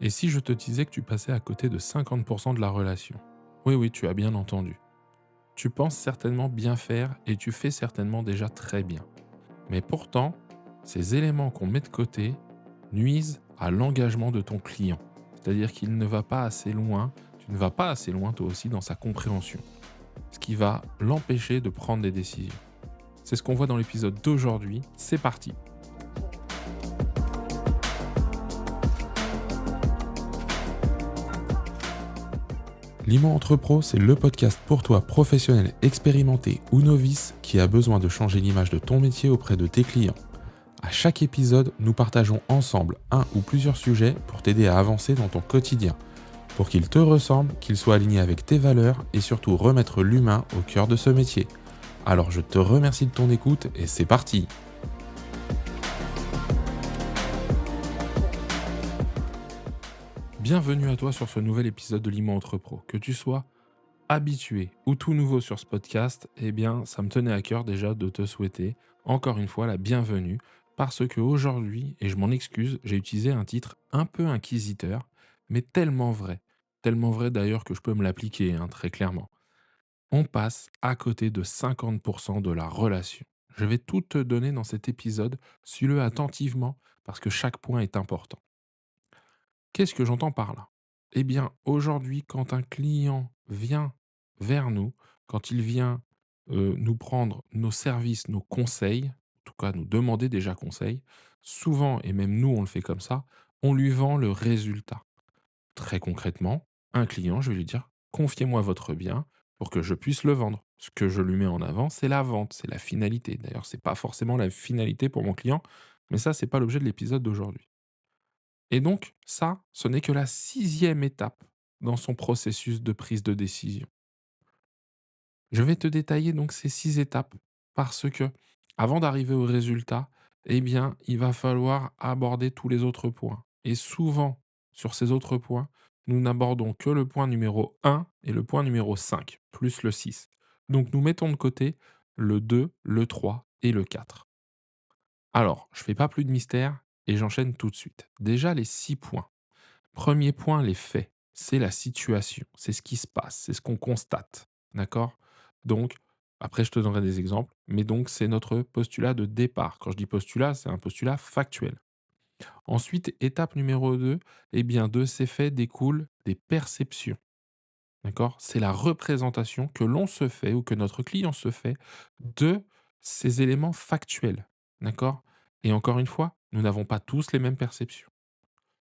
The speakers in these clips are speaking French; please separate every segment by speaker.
Speaker 1: Et si je te disais que tu passais à côté de 50% de la relation? Oui, oui, tu as bien entendu. Tu penses certainement bien faire et tu fais certainement déjà très bien. Mais pourtant, ces éléments qu'on met de côté nuisent à l'engagement de ton client. C'est-à-dire qu'il ne va pas assez loin, tu ne vas pas assez loin toi aussi dans sa compréhension, ce qui va l'empêcher de prendre des décisions. C'est ce qu'on voit dans l'épisode d'aujourd'hui, c'est parti. Limo Entrepro, c'est le podcast pour toi, professionnel, expérimenté ou novice, qui a besoin de changer l'image de ton métier auprès de tes clients. À chaque épisode, nous partageons ensemble un ou plusieurs sujets pour t'aider à avancer dans ton quotidien, pour qu'il te ressemble, qu'il soit aligné avec tes valeurs et surtout remettre l'humain au cœur de ce métier. Alors je te remercie de ton écoute et c'est parti. Bienvenue à toi sur ce nouvel épisode de Limo Entrepro. Que tu sois habitué ou tout nouveau sur ce podcast, eh bien, ça me tenait à cœur déjà de te souhaiter encore une fois la bienvenue parce que aujourd'hui, et je m'en excuse, j'ai utilisé un titre un peu inquisiteur, mais tellement vrai d'ailleurs que je peux me l'appliquer très clairement. On passe à côté de 50% de la relation. Je vais tout te donner dans cet épisode, suis-le attentivement parce que chaque point est important. Qu'est-ce que j'entends par là? Eh bien, aujourd'hui, quand un client vient vers nous, quand il vient nous prendre nos services, nos conseils, en tout cas nous demander déjà conseil, souvent, et même nous on le fait comme ça, on lui vend le résultat. Très concrètement, un client, je vais lui dire, confiez-moi votre bien pour que je puisse le vendre. Ce que je lui mets en avant, c'est la vente, c'est la finalité. D'ailleurs, c'est pas forcément la finalité pour mon client, mais ça, c'est pas l'objet de l'épisode d'aujourd'hui. Et donc ça, ce n'est que la sixième étape dans son processus de prise de décision. Je vais te détailler donc ces 6 étapes parce que, avant d'arriver au résultat, eh bien, il va falloir aborder tous les autres points. Et souvent, sur ces autres points, nous n'abordons que le point numéro 1 et le point numéro 5 plus le 6. Donc nous mettons de côté le 2, le 3 et le 4. Alors, je fais pas plus de mystère et j'enchaîne tout de suite. Déjà les 6 points. Premier point, les faits. C'est la situation, c'est ce qui se passe, c'est ce qu'on constate. D'accord? Donc, après, je te donnerai des exemples, mais donc, c'est notre postulat de départ. Quand je dis postulat, c'est un postulat factuel. Ensuite, étape numéro 2, eh bien, de ces faits découlent des perceptions. D'accord? C'est la représentation que l'on se fait ou que notre client se fait de ces éléments factuels. D'accord? Et encore une fois, nous n'avons pas tous les mêmes perceptions.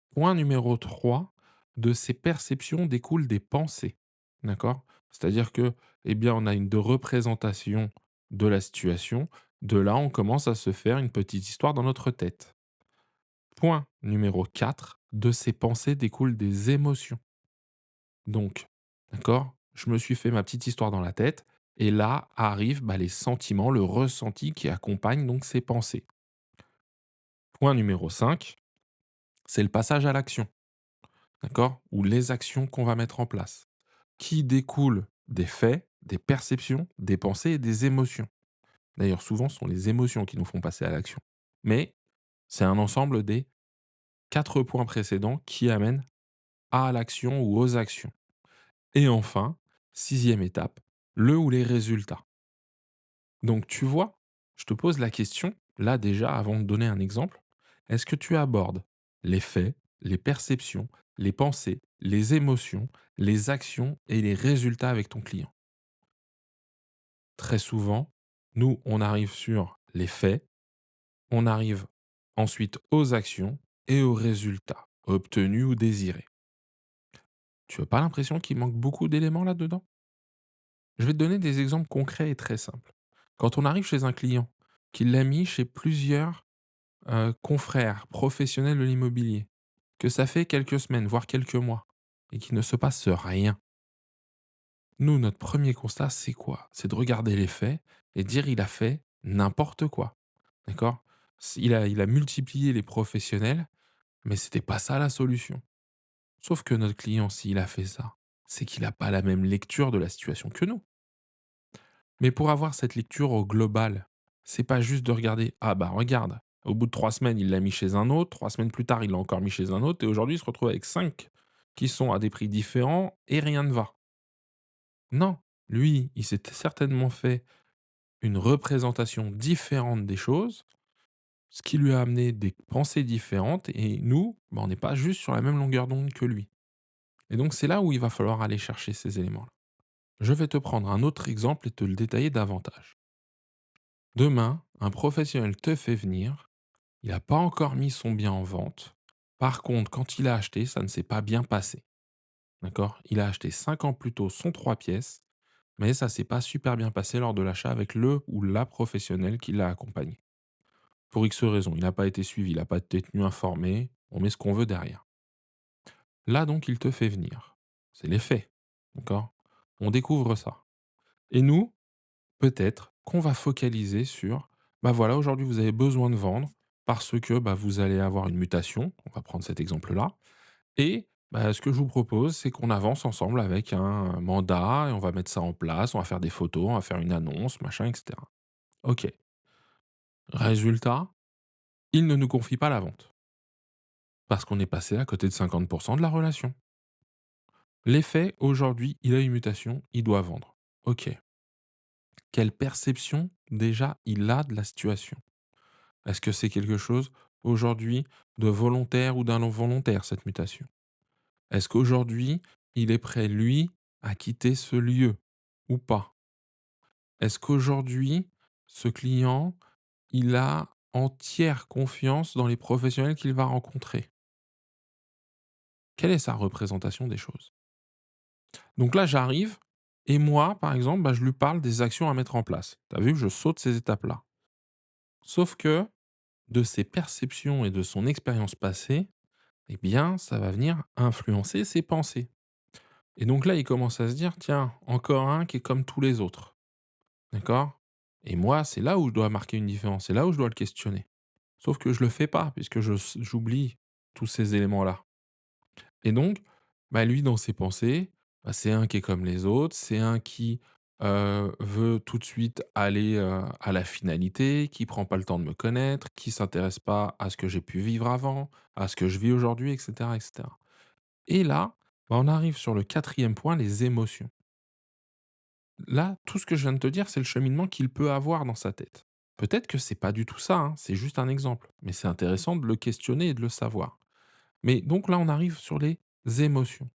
Speaker 1: Point numéro 3, de ces perceptions découlent des pensées. D'accord? C'est-à-dire que, eh bien, on a une de représentation de la situation. De là, on commence à se faire une petite histoire dans notre tête. Point numéro 4, de ces pensées découlent des émotions. Donc, d'accord? Je me suis fait ma petite histoire dans la tête. Et là arrivent les sentiments, le ressenti qui accompagne donc ces pensées. Point numéro 5, c'est le passage à l'action. D'accord? Ou les actions qu'on va mettre en place, qui découlent des faits, des perceptions, des pensées et des émotions. D'ailleurs, souvent, ce sont les émotions qui nous font passer à l'action. Mais c'est un ensemble des 4 points précédents qui amènent à l'action ou aux actions. Et enfin, sixième étape, le ou les résultats. Donc tu vois, je te pose la question, là déjà, avant de donner un exemple, est-ce que tu abordes les faits, les perceptions, les pensées, les émotions, les actions et les résultats avec ton client? Très souvent, nous, on arrive sur les faits, on arrive ensuite aux actions et aux résultats, obtenus ou désirés. Tu as pas l'impression qu'il manque beaucoup d'éléments là-dedans? Je vais te donner des exemples concrets et très simples. Quand on arrive chez un client, qu'il l'a mis chez plusieurs confrères, professionnels de l'immobilier, que ça fait quelques semaines, voire quelques mois et qu'il ne se passe rien. Nous, notre premier constat, c'est quoi? C'est de regarder les faits et dire: «Il a fait n'importe quoi». D'accord? Il a multiplié les professionnels, mais c'était pas ça la solution. Sauf que notre client, s'il a fait ça, c'est qu'il a pas la même lecture de la situation que nous. Mais pour avoir cette lecture au global, c'est pas juste de regarder: «Ah bah regarde, Au bout de 3 semaines, il l'a mis chez un autre, 3 semaines plus tard, il l'a encore mis chez un autre et aujourd'hui, il se retrouve avec 5 qui sont à des prix différents et rien ne va. Non, lui, il s'est certainement fait une représentation différente des choses, ce qui lui a amené des pensées différentes et nous, bah, on n'est pas juste sur la même longueur d'onde que lui. Et donc c'est là où il va falloir aller chercher ces éléments-là. Je vais te prendre un autre exemple et te le détailler davantage. Demain, un professionnel te fait venir, il n'a pas encore mis son bien en vente. Par contre, quand il a acheté, ça ne s'est pas bien passé. D'accord? Il a acheté 5 ans plus tôt son 3 pièces, mais ça s'est pas super bien passé lors de l'achat avec le ou la professionnelle qui l'a accompagné. Pour X raisons, il n'a pas été suivi, il n'a pas été tenu informé, on met ce qu'on veut derrière. Là donc, il te fait venir. C'est les faits. D'accord? On découvre ça. Et nous, peut-être qu'on va focaliser sur, bah voilà, aujourd'hui vous avez besoin de vendre parce que bah, vous allez avoir une mutation, on va prendre cet exemple-là, et bah, ce que je vous propose, c'est qu'on avance ensemble avec un mandat et on va mettre ça en place, on va faire des photos, on va faire une annonce, machin, etc. Ok. Résultat, il ne nous confie pas la vente parce qu'on est passé à côté de 50% de la relation. L'effet, aujourd'hui, il a une mutation, il doit vendre. Ok. Quelle perception déjà il a de la situation? Est-ce que c'est quelque chose aujourd'hui de volontaire ou d'involontaire, cette mutation? Est-ce qu'aujourd'hui, il est prêt, lui, à quitter ce lieu ou pas? Est-ce qu'aujourd'hui, ce client, il a entière confiance dans les professionnels qu'il va rencontrer? Quelle est sa représentation des choses? Donc là, j'arrive et moi, par exemple, bah, je lui parle des actions à mettre en place. Tu as vu, je saute ces étapes-là. Sauf que de ses perceptions et de son expérience passée, eh bien, ça va venir influencer ses pensées. Et donc là, il commence à se dire: «Tiens, encore un qui est comme tous les autres». D'accord? Et moi, c'est là où je dois marquer une différence, c'est là où je dois le questionner. Sauf que je le fais pas puisque j'oublie tous ces éléments-là. Et donc, bah, lui, dans ses pensées, bah, c'est un qui est comme les autres, c'est un qui, veut tout de suite aller, à la finalité, qui prend pas le temps de me connaître, qui s'intéresse pas à ce que j'ai pu vivre avant, à ce que je vis aujourd'hui et cetera et cetera. Et là, bah, on arrive sur le quatrième point, les émotions. Là, tout ce que je viens de te dire, c'est le cheminement qu'il peut avoir dans sa tête. Peut-être que c'est pas du tout ça, hein, c'est juste un exemple, mais c'est intéressant de le questionner et de le savoir. Mais donc là, on arrive sur les émotions.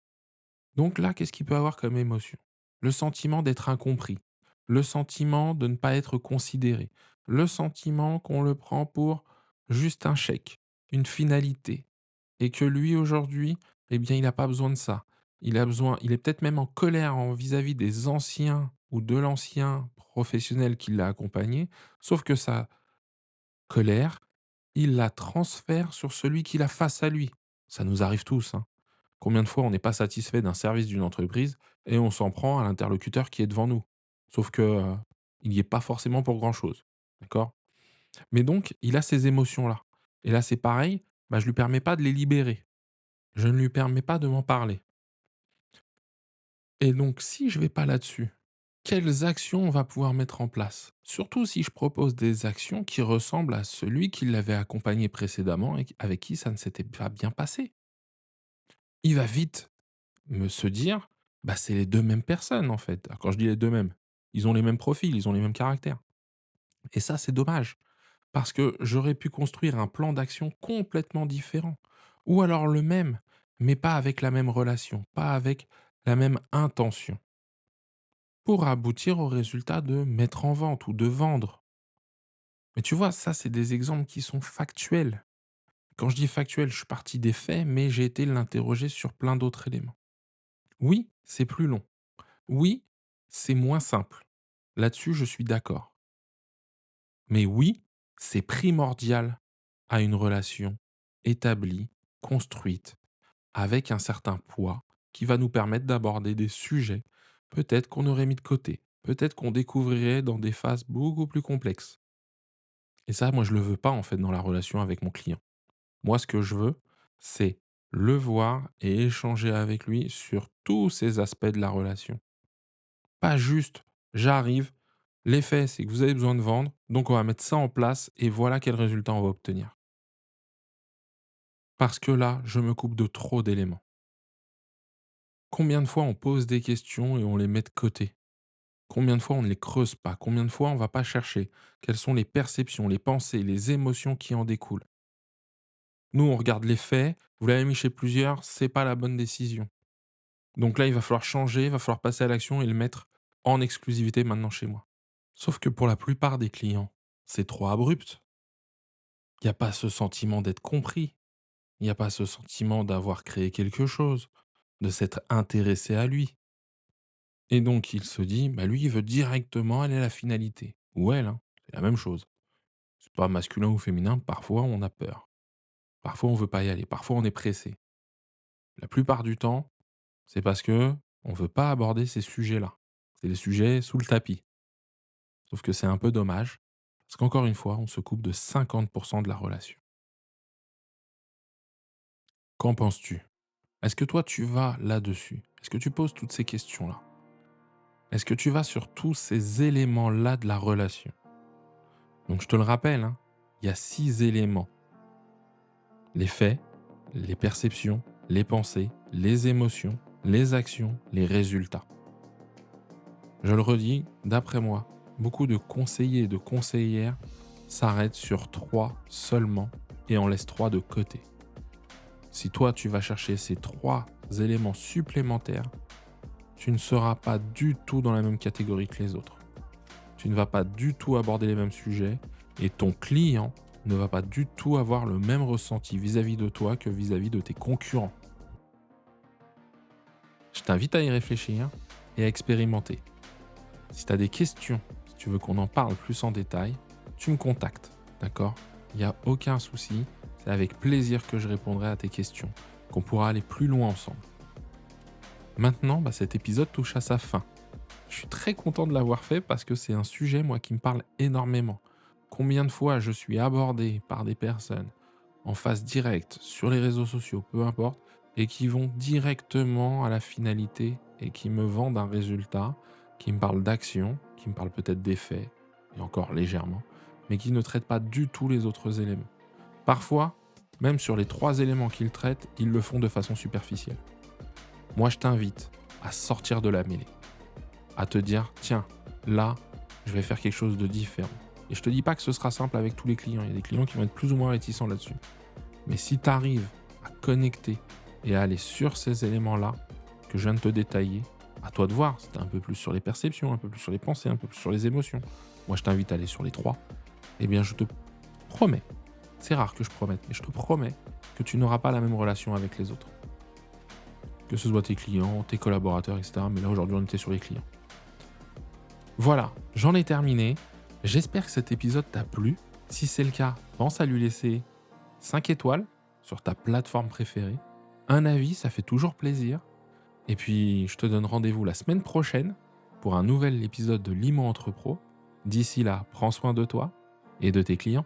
Speaker 1: Donc là, qu'est-ce qu'il peut avoir comme émotion? Le sentiment d'être incompris, le sentiment de ne pas être considéré, le sentiment qu'on le prend pour juste un chèque, une finalité, et que lui aujourd'hui, eh bien, il n'a pas besoin de ça. Il est peut-être même en colère vis-à-vis des anciens ou de l'ancien professionnel qui l'a accompagné, sauf que sa colère, il la transfère sur celui qui l'a face à lui. Ça nous arrive tous, hein. Combien de fois on n'est pas satisfait d'un service d'une entreprise et on s'en prend à l'interlocuteur qui est devant nous? Sauf que, il n'y est pas forcément pour grand chose, d'accord? Mais donc il a ces émotions-là et là, c'est pareil, bah, je lui permets pas de les libérer. Je ne lui permets pas de m'en parler et donc si je vais pas là-dessus, quelles actions on va pouvoir mettre en place? Surtout si je propose des actions qui ressemblent à celui qui l'avait accompagné précédemment et avec qui ça ne s'était pas bien passé. Il va vite me se dire: «Bah, c'est les 2 mêmes personnes, en fait». Alors quand je dis les 2 mêmes, ils ont les mêmes profils, ils ont les mêmes caractères et ça, c'est dommage parce que j'aurais pu construire un plan d'action complètement différent ou alors le même, mais pas avec la même relation, pas avec la même intention pour aboutir au résultat de mettre en vente ou de vendre. Mais tu vois, ça, c'est des exemples qui sont factuels. Quand je dis factuel, je suis parti des faits, mais j'ai été l'interroger sur plein d'autres éléments. Oui, c'est plus long. Oui, c'est moins simple. Là-dessus, je suis d'accord. Mais oui, c'est primordial à une relation établie, construite, avec un certain poids qui va nous permettre d'aborder des sujets peut-être qu'on aurait mis de côté, peut-être qu'on découvrirait dans des phases beaucoup plus complexes. Et ça, moi, je le veux pas en fait dans la relation avec mon client. Moi, ce que je veux, c'est le voir et échanger avec lui sur tous ces aspects de la relation. Pas juste, j'arrive, Les faits, c'est que vous avez besoin de vendre, donc on va mettre ça en place et voilà quel résultat on va obtenir. Parce que là, je me coupe de trop d'éléments. Combien de fois on pose des questions et on les met de côté? Combien de fois on ne les creuse pas? Combien de fois on ne va pas chercher? Quelles sont les perceptions, les pensées, les émotions qui en découlent? Nous, on regarde les faits, vous l'avez mis chez plusieurs, c'est pas la bonne décision. Donc là, il va falloir changer, il va falloir passer à l'action et le mettre en exclusivité maintenant chez moi. Sauf que pour la plupart des clients, c'est trop abrupt. Il n'y a pas ce sentiment d'être compris. Il n'y a pas ce sentiment d'avoir créé quelque chose, de s'être intéressé à lui. Et donc il se dit, bah lui, il veut directement aller à la finalité. Ou elle, hein, c'est la même chose. C'est pas masculin ou féminin, parfois on a peur. Parfois on veut pas y aller, parfois on est pressé. La plupart du temps, c'est parce que on veut pas aborder ces sujets-là. C'est les sujets sous le tapis. Sauf que c'est un peu dommage, parce qu'encore une fois, on se coupe de 50% de la relation. Qu'en penses-tu? Est-ce que toi tu vas là-dessus? Est-ce que tu poses toutes ces questions-là? Est-ce que tu vas sur tous ces éléments-là de la relation? Donc je te le rappelle, hein, il y a 6 éléments. Les faits, les perceptions, les pensées, les émotions, les actions, les résultats. Je le redis, d'après moi, beaucoup de conseillers et de conseillères s'arrêtent sur 3 seulement et en laissent 3 de côté. Si toi tu vas chercher ces 3 éléments supplémentaires, tu ne seras pas du tout dans la même catégorie que les autres. Tu ne vas pas du tout aborder les mêmes sujets et ton client ne va pas du tout avoir le même ressenti vis-à-vis de toi que vis-à-vis de tes concurrents. Je t'invite à y réfléchir et à expérimenter. Si tu as des questions, si tu veux qu'on en parle plus en détail, tu me contactes, d'accord? Il n'y a aucun souci, c'est avec plaisir que je répondrai à tes questions, qu'on pourra aller plus loin ensemble. Maintenant, cet épisode touche à sa fin. Je suis très content de l'avoir fait parce que c'est un sujet, moi, qui me parle énormément. Combien de fois je suis abordé par des personnes en face directe, sur les réseaux sociaux, peu importe, et qui vont directement à la finalité et qui me vendent un résultat, qui me parlent d'action, qui me parlent peut-être d'effets, et encore légèrement, mais qui ne traitent pas du tout les autres éléments. Parfois, même sur les 3 éléments qu'ils traitent, ils le font de façon superficielle. Moi, je t'invite à sortir de la mêlée, à te dire, tiens, là, je vais faire quelque chose de différent. Et je te dis pas que ce sera simple avec tous les clients. Il y a des clients qui vont être plus ou moins réticents là-dessus. Mais si tu arrives à connecter et à aller sur ces éléments-là que je viens de te détailler, à toi de voir. C'était un peu plus sur les perceptions, un peu plus sur les pensées, un peu plus sur les émotions. Moi, je t'invite à aller sur les 3. Eh bien, je te promets, c'est rare que je promette, mais je te promets que tu n'auras pas la même relation avec les autres. Que ce soit tes clients, tes collaborateurs, etc. Mais là, aujourd'hui, on était sur les clients. Voilà, j'en ai terminé. J'espère que cet épisode t'a plu. Si c'est le cas, pense à lui laisser 5 étoiles sur ta plateforme préférée. Un avis, ça fait toujours plaisir. Et puis, je te donne rendez-vous la semaine prochaine pour un nouvel épisode de Limo Entre Pro. D'ici là, prends soin de toi et de tes clients.